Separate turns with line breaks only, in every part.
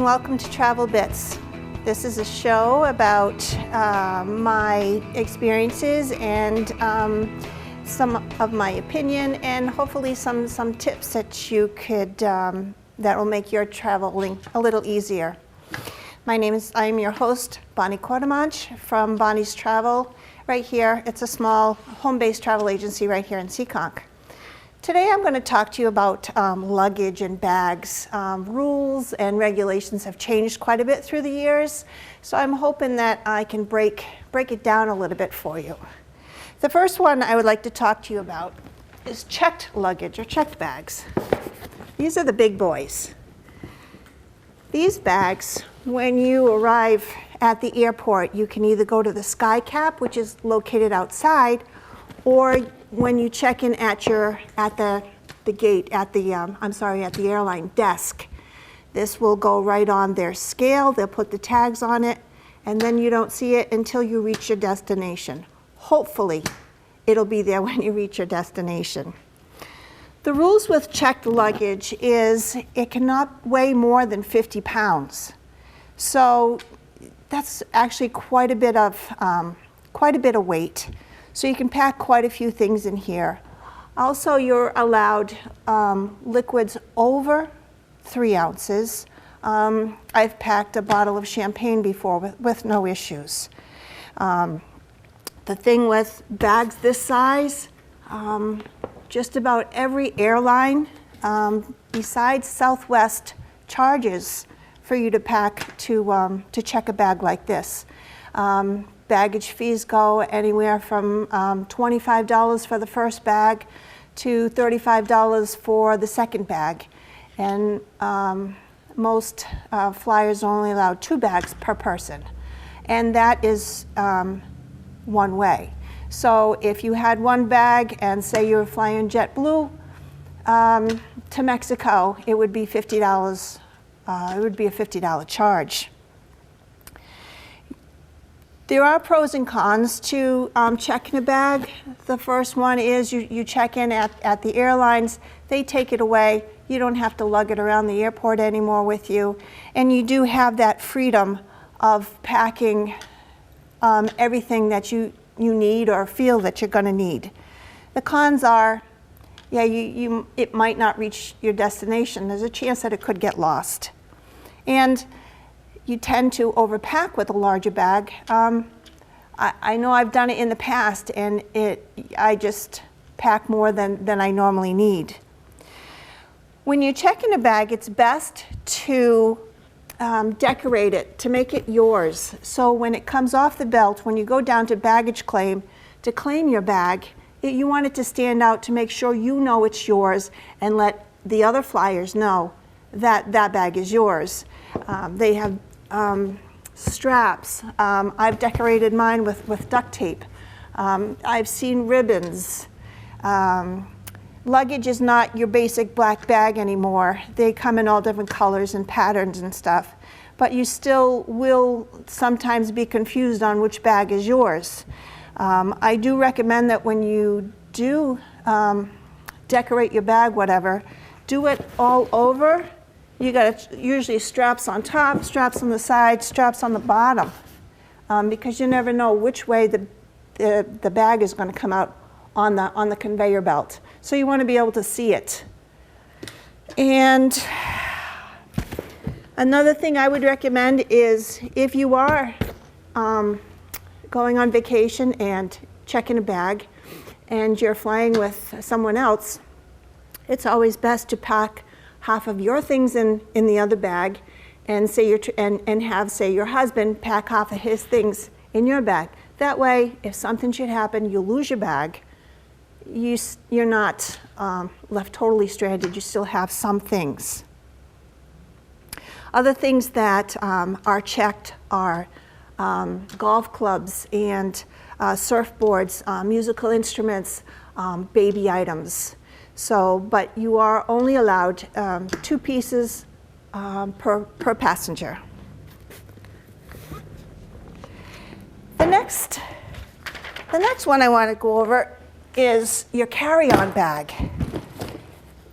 and welcome to Travel Bits. This is a show about my experiences and some of my opinion, and hopefully some tips that you could that will make your traveling a little easier. I am your host, Bonnie Quartermanch from Bonnie's Travel. Right here, it's a small home-based travel agency right here in Seekonk. Today I'm going to talk to you about luggage and bags. Rules and regulations have changed quite a bit through the years, so I'm hoping that I can break it down a little bit for you. The first one I would like to talk to you about is checked luggage or checked bags. These are the big boys. These bags, when you arrive at the airport, you can either go to the sky cap, which is located outside, or when you check in at the airline desk. This will go right on their scale. They'll put the tags on it, and then you don't see it until you reach your destination. Hopefully, it'll be there when you reach your destination. The rules with checked luggage is it cannot weigh more than 50 pounds. So that's actually quite a bit of weight. So you can pack quite a few things in here. Also, you're allowed liquids over 3 ounces. I've packed a bottle of champagne before with no issues. The thing with bags this size, just about every airline besides Southwest charges for you to pack to check a bag like this. Baggage fees go anywhere from $25 for the first bag to $35 for the second bag. And most flyers are only allowed 2 bags per person. And that is one way. So if you had 1 bag and say you were flying JetBlue to Mexico, it would be $50. It would be a $50 charge. There are pros and cons to checking a bag. The first one is you check in at the airlines, they take it away. You don't have to lug it around the airport anymore with you. And you do have that freedom of packing everything that you need or feel that you're going to need. The cons are, it might not reach your destination. There's a chance that it could get lost. And you tend to overpack with a larger bag. I know I've done it in the past, and I just pack more than I normally need. When you check in a bag, it's best to decorate it, to make it yours. So when it comes off the belt, when you go down to baggage claim to claim your bag, you want it to stand out to make sure you know it's yours and let the other flyers know that that bag is yours. They have straps. I've decorated mine with duct tape. I've seen ribbons. Luggage is not your basic black bag anymore. They come in all different colors and patterns and stuff. But you still will sometimes be confused on which bag is yours. I do recommend that when you do decorate your bag, whatever, do it all over. You got usually straps on top, straps on the side, straps on the bottom, because you never know which way the bag is going to come out on the conveyor belt. So you want to be able to see it. And another thing I would recommend is if you are going on vacation and checking a bag and you're flying with someone else, it's always best to pack half of your things in the other bag and have your husband pack half of his things in your bag. That way, if something should happen, you lose your bag, you're not left totally stranded. You still have some things. Other things that are checked are golf clubs and surfboards, musical instruments, baby items. So, but you are only allowed 2 pieces per passenger. The next one I want to go over is your carry-on bag.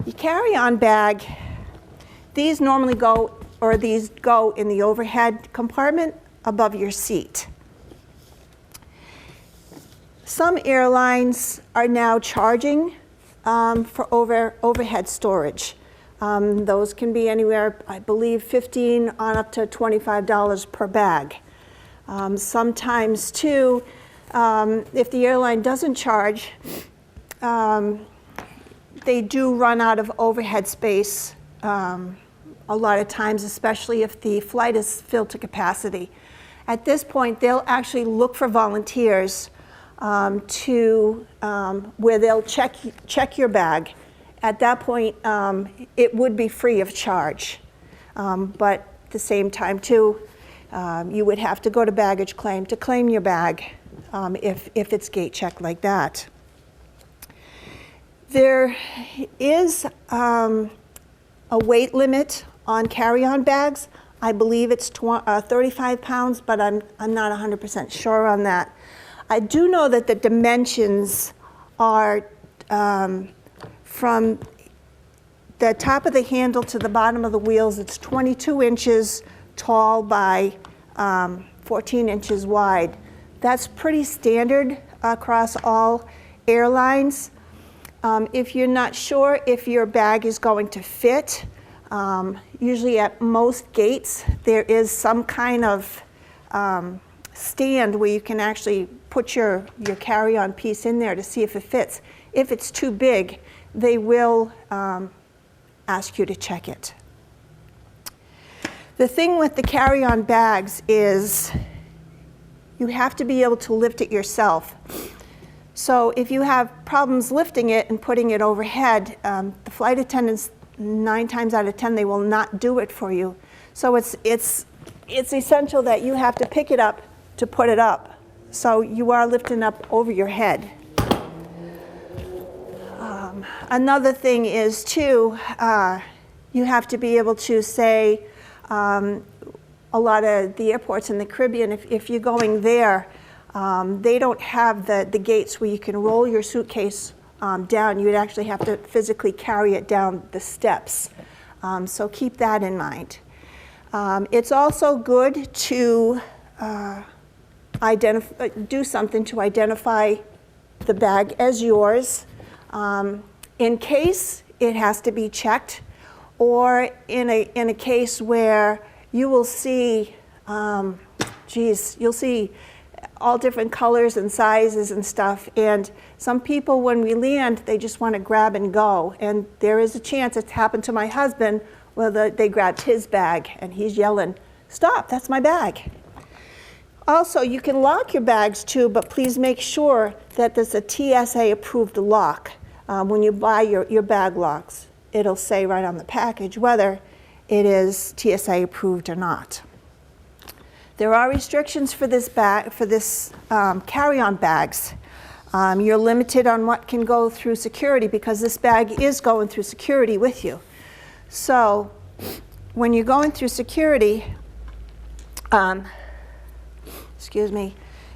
Your carry-on bag, these normally go or these go in the overhead compartment above your seat. Some airlines are now charging for overhead storage. Those can be anywhere, I believe, $15 on up to $25 per bag. Sometimes, too, if the airline doesn't charge, they do run out of overhead space a lot of times, especially if the flight is filled to capacity. At this point, they'll actually look for volunteers where they'll check your bag. At that point, it would be free of charge. But at the same time, too, you would have to go to baggage claim to claim your bag if it's gate checked like that. There is a weight limit on carry-on bags. I believe it's 35 pounds, but I'm not 100% sure on that. I do know that the dimensions are from the top of the handle to the bottom of the wheels. It's 22 inches tall by 14 inches wide. That's pretty standard across all airlines. If you're not sure if your bag is going to fit, usually at most gates there is some kind of stand where you can actually put your carry-on piece in there to see if it fits. If it's too big, they will ask you to check it. The thing with the carry-on bags is you have to be able to lift it yourself. So if you have problems lifting it and putting it overhead, the flight attendants, 9 times out of 10, they will not do it for you. So it's essential that you have to pick it up to put it up. So you are lifting up over your head. Another thing is, too, you have to be able to say, a lot of the airports in the Caribbean, if you're going there, they don't have the gates where you can roll your suitcase down. You would actually have to physically carry it down the steps. So keep that in mind. It's also good to do something to identify the bag as yours. In case it has to be checked, or in a case where you will see, you'll see all different colors and sizes and stuff. And some people, when we land, they just want to grab and go. And there is a chance, it's happened to my husband, where they grabbed his bag and he's yelling, "Stop, that's my bag." Also, you can lock your bags too, but please make sure that there's a TSA approved lock. When you buy your bag locks, it'll say right on the package whether it is TSA approved or not. There are restrictions for this carry-on bags. You're limited on what can go through security because this bag is going through security with you. So when you're going through security,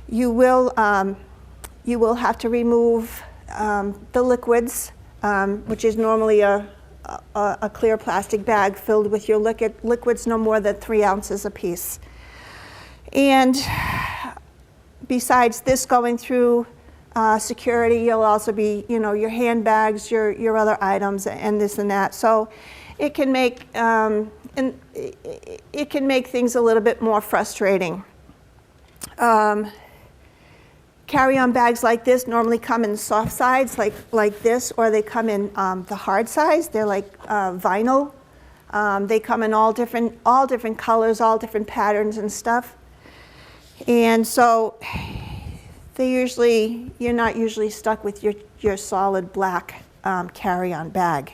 you will have to remove the liquids, which is normally a clear plastic bag filled with your liquids no more than 3 ounces apiece. And besides this going through security, you'll also be, your handbags, your other items, and this and that. So it can make things a little bit more frustrating. Carry-on bags like this normally come in soft sides, like this, or they come in the hard size. They're like vinyl. They come in all different colors, all different patterns and stuff. And so you're not usually stuck with your solid black carry-on bag.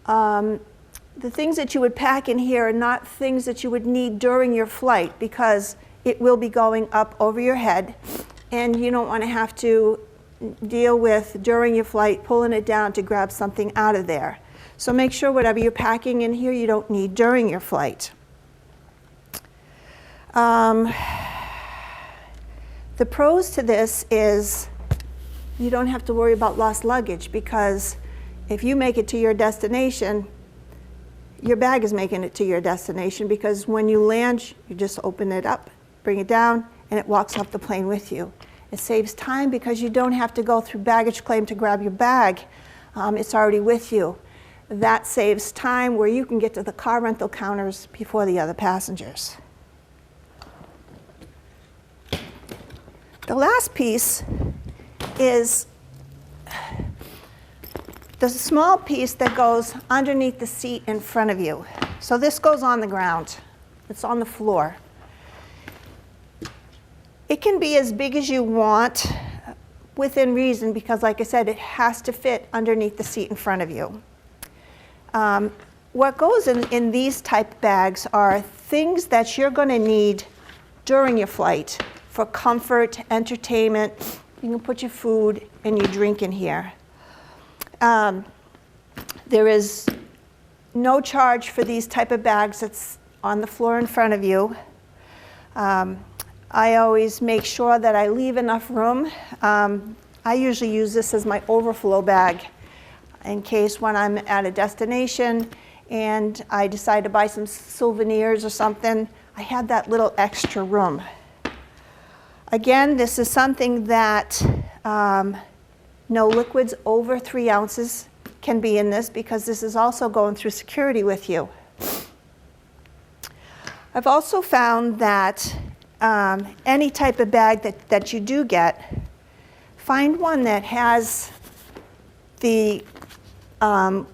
The things that you would pack in here are not things that you would need during your flight because it will be going up over your head, and you don't want to have to deal with, during your flight, pulling it down to grab something out of there. So make sure whatever you're packing in here you don't need during your flight. The pros to this is you don't have to worry about lost luggage, because if you make it to your destination, your bag is making it to your destination, because when you land, you just open it up, bring it down, and it walks off the plane with you. It saves time because you don't have to go through baggage claim to grab your bag. It's already with you. That saves time where you can get to the car rental counters before the other passengers. The last piece is the small piece that goes underneath the seat in front of you. So this goes on the ground. It's on the floor. It can be as big as you want within reason, because like I said, it has to fit underneath the seat in front of you. What goes in these type bags are things that you're going to need during your flight for comfort, entertainment. You can put your food and your drink in here. There is no charge for these type of bags that's on the floor in front of you. I always make sure that I leave enough room. I usually use this as my overflow bag in case when I'm at a destination and I decide to buy some souvenirs or something, I have that little extra room. Again, this is something that no liquids over 3 ounces can be in this, because this is also going through security with you. I've also found that any type of bag that you do get, find one that has the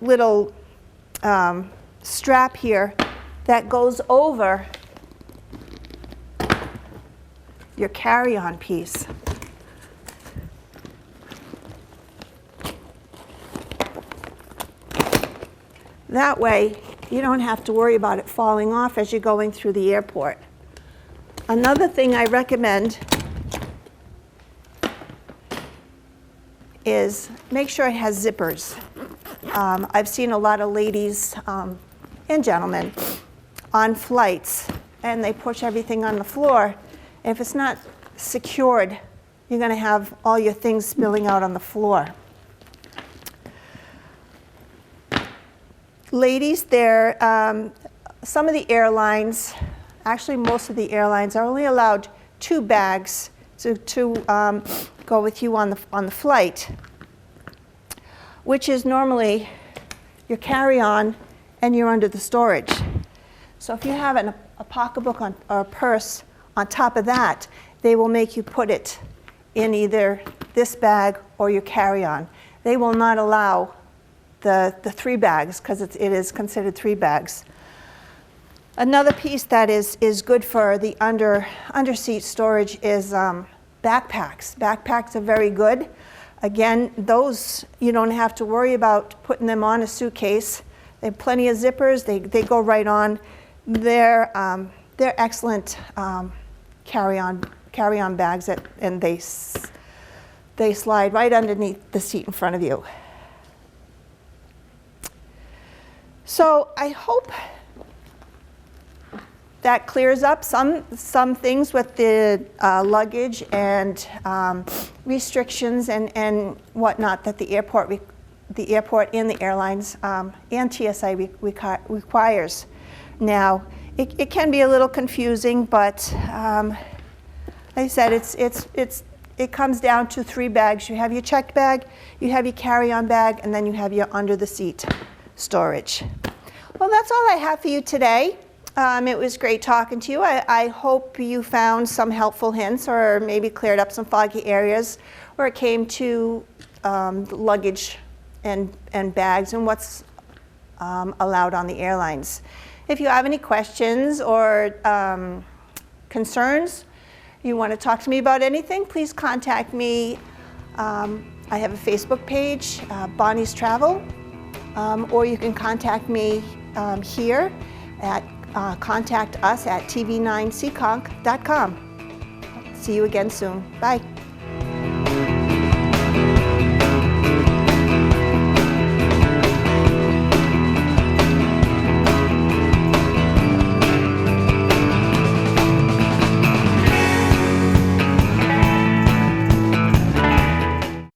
little strap here that goes over your carry-on piece. That way, you don't have to worry about it falling off as you're going through the airport. Another thing I recommend is make sure it has zippers. I've seen a lot of ladies and gentlemen on flights, and they push everything on the floor. If it's not secured, you're going to have all your things spilling out on the floor. Ladies, some of the airlines, actually most of the airlines, are only allowed 2 bags to go with you on the flight, which is normally your carry-on and you're under the storage. So if you have a pocketbook or a purse on top of that, they will make you put it in either this bag or your carry-on. They will not allow the 3 bags, because it is considered 3 bags. Another piece that is good for the underseat storage is backpacks. Backpacks are very good. Again, those you don't have to worry about putting them on a suitcase. They have plenty of zippers. They go right on. They're excellent carry-on bags, and they slide right underneath the seat in front of you. So I hope that clears up some things with the luggage and restrictions and whatnot that the airport and the airlines and TSA requires. Now, it can be a little confusing, but like I said, it comes down to 3 bags. You have your checked bag, you have your carry-on bag, and then you have your under the seat storage. Well, that's all I have for you today. It was great talking to you. I hope you found some helpful hints, or maybe cleared up some foggy areas where it came to luggage and bags and what's allowed on the airlines. If you have any questions or concerns, you want to talk to me about anything, please contact me. I have a Facebook page, Bonnie's Travel, or you can contact me here at contact us at tv9seekonk.com. See you again soon. Bye.